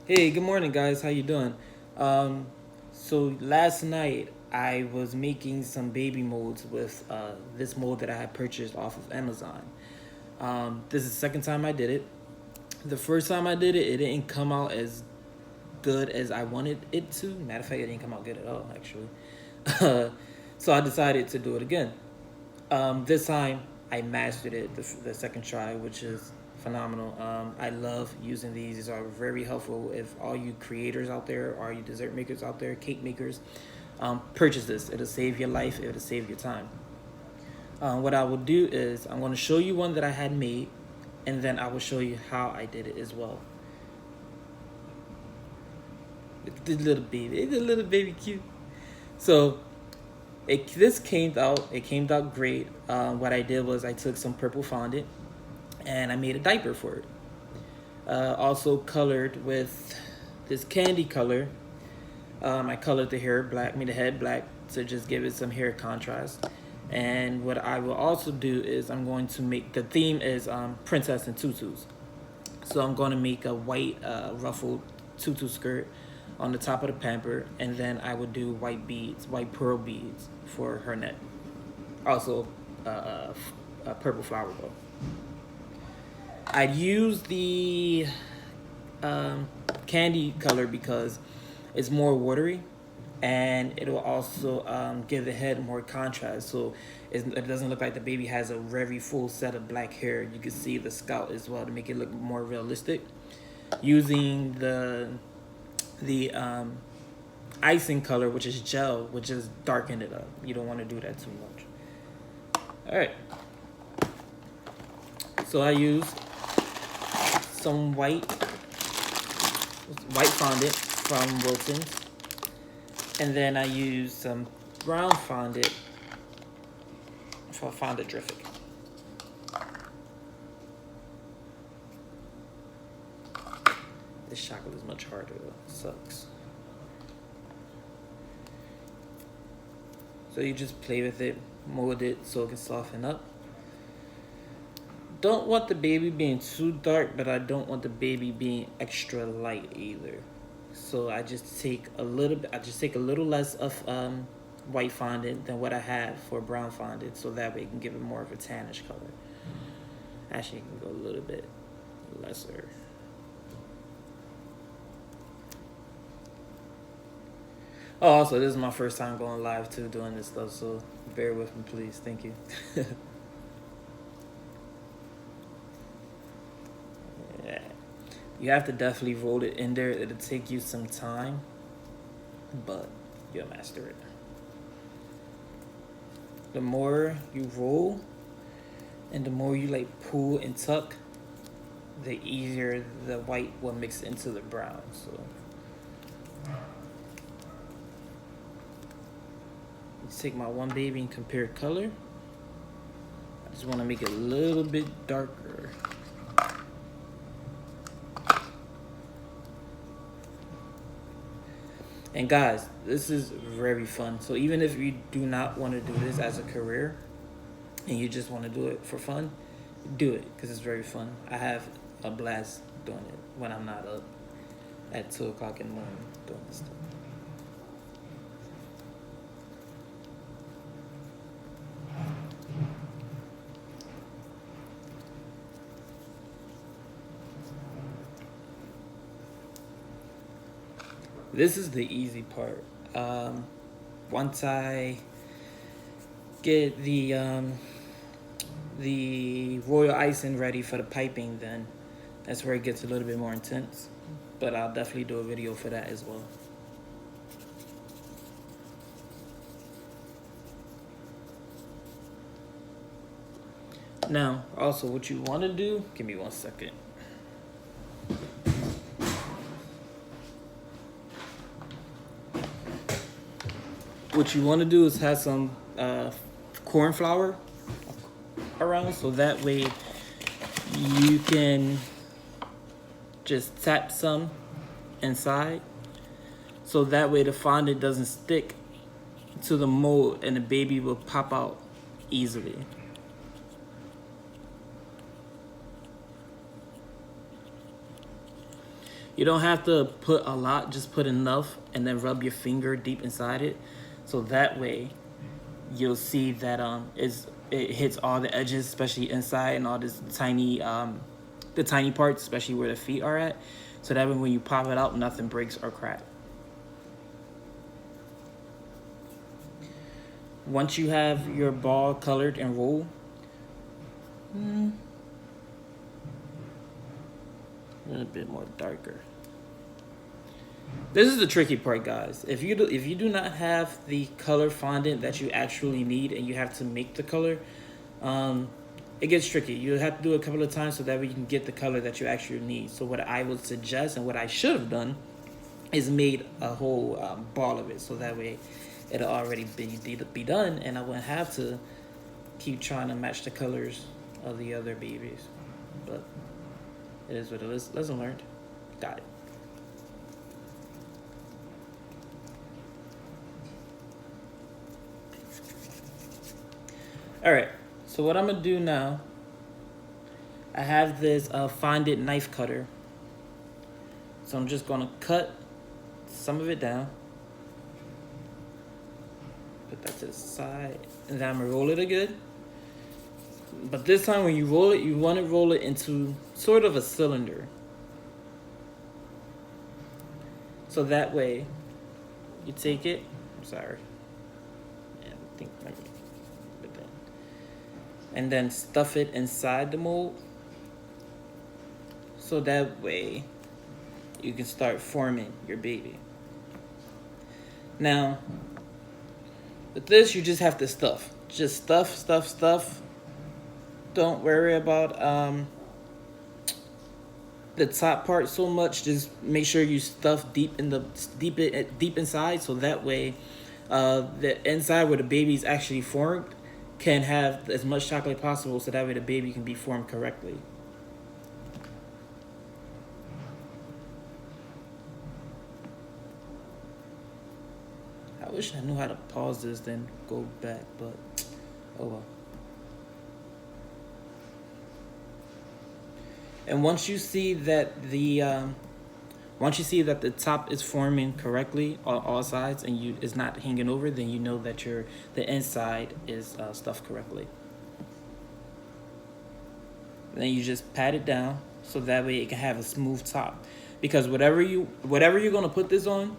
Hey, good morning, guys. How you doing? Um, so last night I was making some baby molds with this mold that I had purchased off of Amazon. This is the second time I did it. The first time I did it, it didn't come out as good as I wanted it to. Matter of fact, it didn't come out good at all, actually. So I decided to do it again. This time I mastered it the second try, which is phenomenal. I love using these. These are very helpful. If all you creators out there, all you dessert makers out there, cake makers, purchase this. It'll save your life. It'll save your time. What I will do is I'm going to show you one that I had made, and then I will show you how I did it as well. The little baby, the little baby cute. So this came out. It came out great. What I did was I took some purple fondant and I made a diaper for it. Also colored with this candy color. I colored the hair black, made the head black to just give it some hair contrast. And what I will also do is I'm going to make, the theme is princess and tutus. So I'm going to make a white ruffled tutu skirt on the top of the pamper, and then I would do white beads, white pearl beads for her neck. Also, a purple flower bow. I'd use the candy color because it's more watery, and it will also give the head more contrast, so it doesn't look like the baby has a very full set of black hair. You can see the scalp as well to make it look more realistic. Using the icing color, which is gel, which is darken it up. You don't want to do that too much. All right. So I used some white fondant from Wilton's, and then I used some brown fondant for Fondadrific. This chocolate is much harder though. It sucks. So you just play with it, mold it so it can soften up. Don't want the baby being too dark, but I don't want the baby being extra light either. So I just take a little bit. I just take a little less of white fondant than what I have for brown fondant, so that way it can give it more of a tannish color. Actually, it can go a little bit lesser. Oh, also, this is my first time going live too, doing this stuff, so bear with me, please. Thank you. Yeah. You have to definitely roll it in there. It'll take you some time, but you'll master it. The more you roll and the more you like pull and tuck, the easier the white will mix into the brown. So let's take my one baby and compare color. I just want to make it a little bit darker. And guys, this is very fun. So even if you do not want to do this as a career and you just want to do it for fun, do it because it's very fun. I have a blast doing it when I'm not up at 2 o'clock in the morning doing this stuff. This is the easy part. Once I get the royal icing ready for the piping, then that's where it gets a little bit more intense. But I'll definitely do a video for that as well. Now, also what you want to do, give me 1 second. What you want to do is have some corn flour around, so that way you can just tap some inside, so that way the fondant doesn't stick to the mold and the baby will pop out easily. You don't have to put a lot, just put enough and then rub your finger deep inside it. So that way you'll see that it hits all the edges, especially inside, and all this tiny the tiny parts, especially where the feet are at. So that way when you pop it out, nothing breaks or cracks. Once you have your ball colored and rolled, a little bit more darker. This is the tricky part, guys. If you do not have the color fondant that you actually need, and you have to make the color, it gets tricky. You have to do it a couple of times so that way you can get the color that you actually need. So what I would suggest, and what I should have done, is made a whole ball of it, so that way it'll already be done, and I wouldn't have to keep trying to match the colors of the other babies. But it is what it is. Lesson learned. Got it. All right. So what I'm gonna do now, I have this fondant knife cutter. So I'm just gonna cut some of it down. Put that to the side, and then I'm gonna roll it again. But this time when you roll it, you want to roll it into sort of a cylinder. So that way, you take it, I'm sorry. Yeah, I think maybe put that. And then stuff it inside the mold. So that way, you can start forming your baby. Now, with this, you just have to stuff. Just stuff. Don't worry about the top part so much. Just make sure you stuff deep inside, so that way the inside where the baby's actually formed can have as much chocolate possible, so that way the baby can be formed correctly. I wish I knew how to pause this, then go back, but oh well. And once you see that the top is forming correctly on all sides, and is not hanging over, then you know that the inside is stuffed correctly. And then you just pat it down so that way it can have a smooth top, because whatever you're gonna put this on,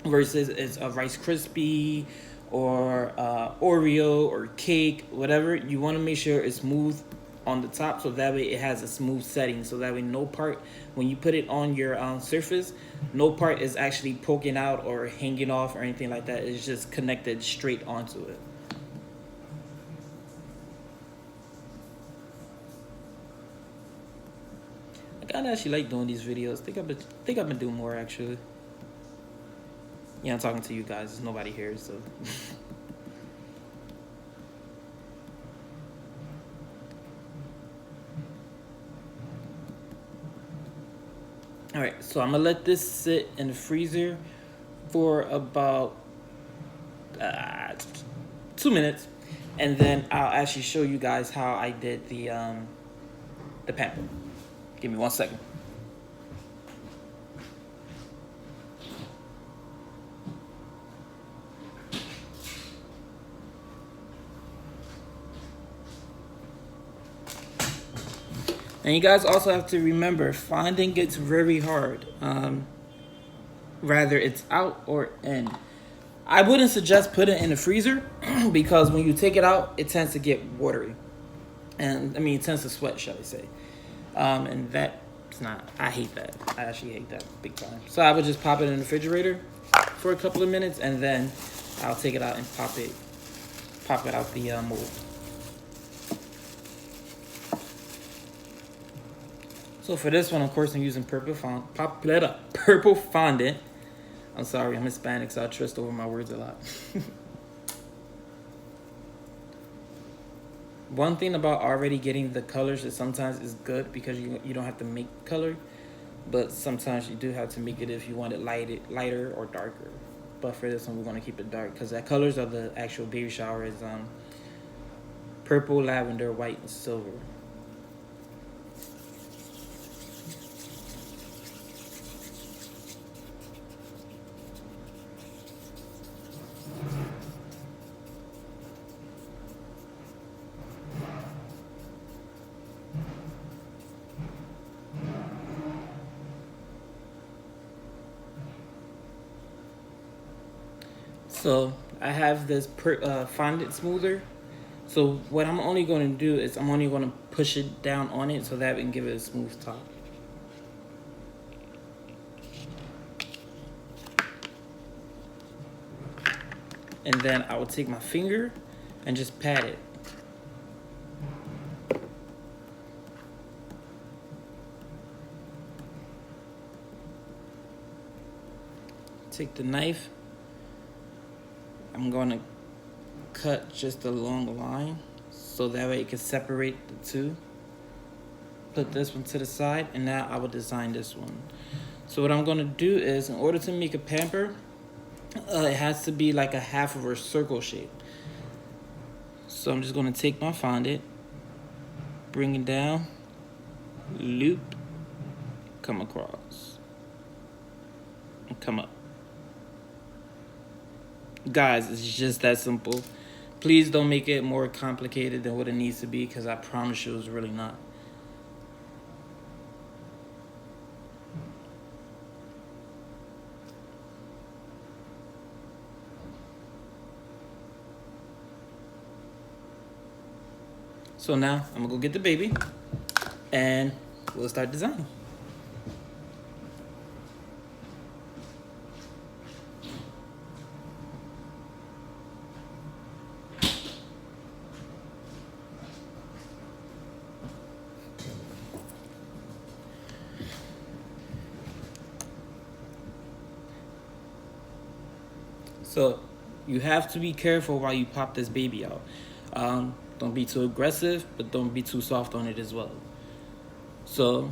versus it's a Rice Krispie or Oreo or cake, whatever, you want to make sure it's smooth on the top, so that way it has a smooth setting, so that way no part, when you put it on your surface, no part is actually poking out or hanging off or anything like that. It's just connected straight onto it. I kinda actually like doing these videos. Think I've been doing more actually. Yeah, I'm talking to you guys. There's nobody here, so. All right, so I'm gonna let this sit in the freezer for about 2 minutes, and then I'll actually show you guys how I did the pamper. Give me 1 second. And you guys also have to remember, fondant gets very hard. Rather it's out or in. I wouldn't suggest putting it in the freezer because when you take it out, it tends to get watery. And I mean, it tends to sweat, shall I say. And that's not, I hate that. I actually hate that big time. So I would just pop it in the refrigerator for a couple of minutes, and then I'll take it out and pop it out the mold. So for this one, of course, I'm using purple fondant. I'm sorry, I'm Hispanic, so I trust over my words a lot. One thing about already getting the colors is sometimes it's good because you don't have to make color, but sometimes you do have to make it if you want it lighter or darker. But for this one, we're going to keep it dark because the colors of the actual baby shower is purple, lavender, white, and silver. So I have this fondant smoother. So what I'm only going to do is I'm only going to push it down on it so that we can give it a smooth top. And then I will take my finger and just pat it. Take the knife. I'm going to cut just a long line so that way it can separate the two. Put this one to the side, and now I will design this one. So what I'm going to do is, in order to make a pamper, it has to be like a half of a circle shape. So I'm just going to take my fondant, bring it down, loop, come across, and come up. Guys, it's just that simple. Please don't make it more complicated than what it needs to be, because I promise you it's really not. So now I'm gonna go get the baby and we'll start designing. So you have to be careful while you pop this baby out. Don't be too aggressive, but don't be too soft on it as well. So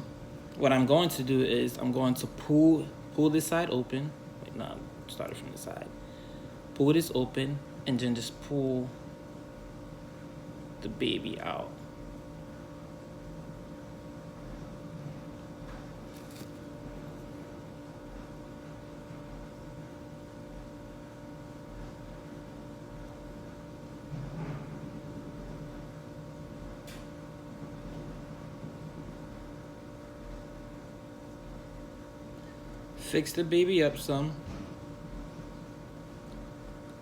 what I'm going to do is I'm going to pull this side open. Wait, no, start it from the side. Pull this open and then just pull the baby out. Fix the baby up some,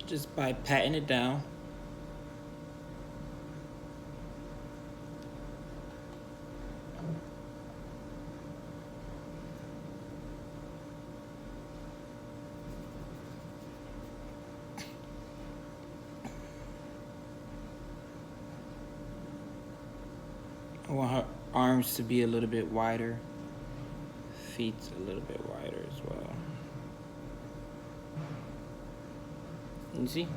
just by patting it down. I want her arms to be a little bit wider, feet a little bit wider as well. You see?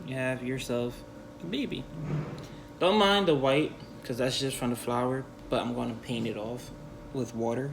You have yourself a baby. Don't mind the white, because that's just from the flower, but I'm going to paint it off with water.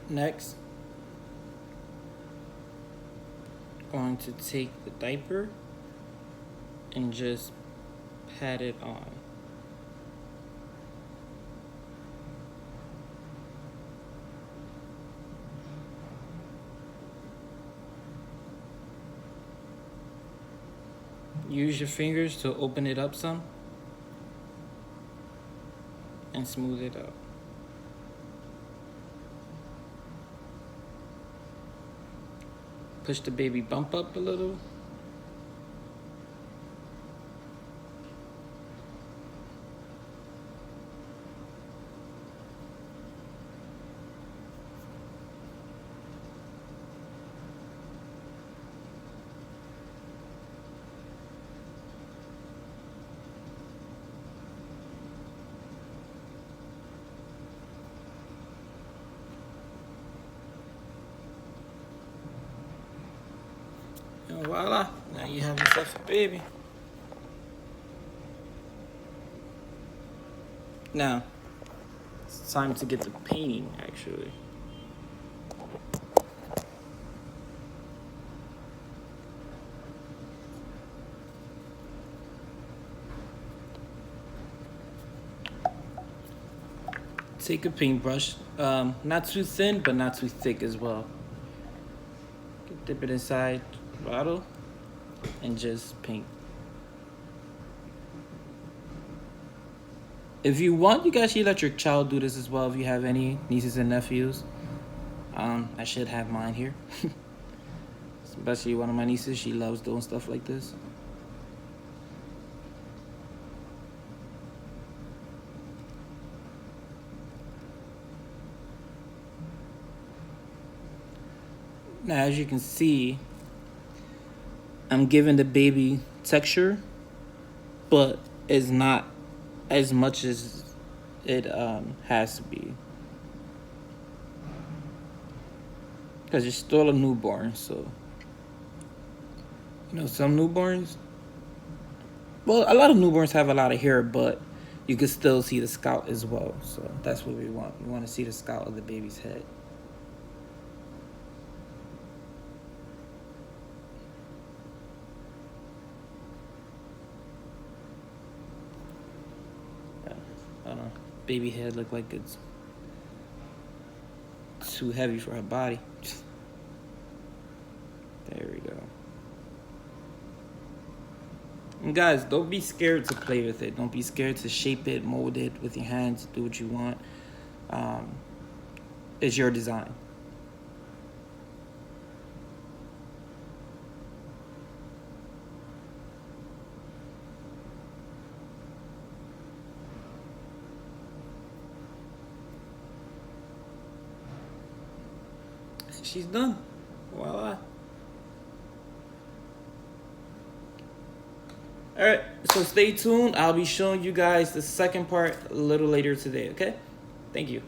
Next, going to take the diaper and just pat it on. Use your fingers to open it up some and smooth it out. Push the baby bump up a little. And voila, now you have yourself a baby. Now, it's time to get the painting actually. Take a paintbrush, not too thin, but not too thick as well. Dip it inside the bottle and just paint. If you want, you guys should let your child do this as well if you have any nieces and nephews. I should have mine here. Especially one of my nieces, she loves doing stuff like this. Now, as you can see, I'm giving the baby texture, but it's not as much as it has to be. Because it's still a newborn, so. You know, some newborns, well, a lot of newborns have a lot of hair, but you can still see the scalp as well. So that's what we want. We want to see the scalp of the baby's head. I don't know. Baby head look like it's too heavy for her body. There we go. And guys, don't be scared to play with it. Don't be scared to shape it, mold it with your hands, do what you want. It's your design. She's done. Voila. Alright, so stay tuned. I'll be showing you guys the second part a little later today, okay? Thank you.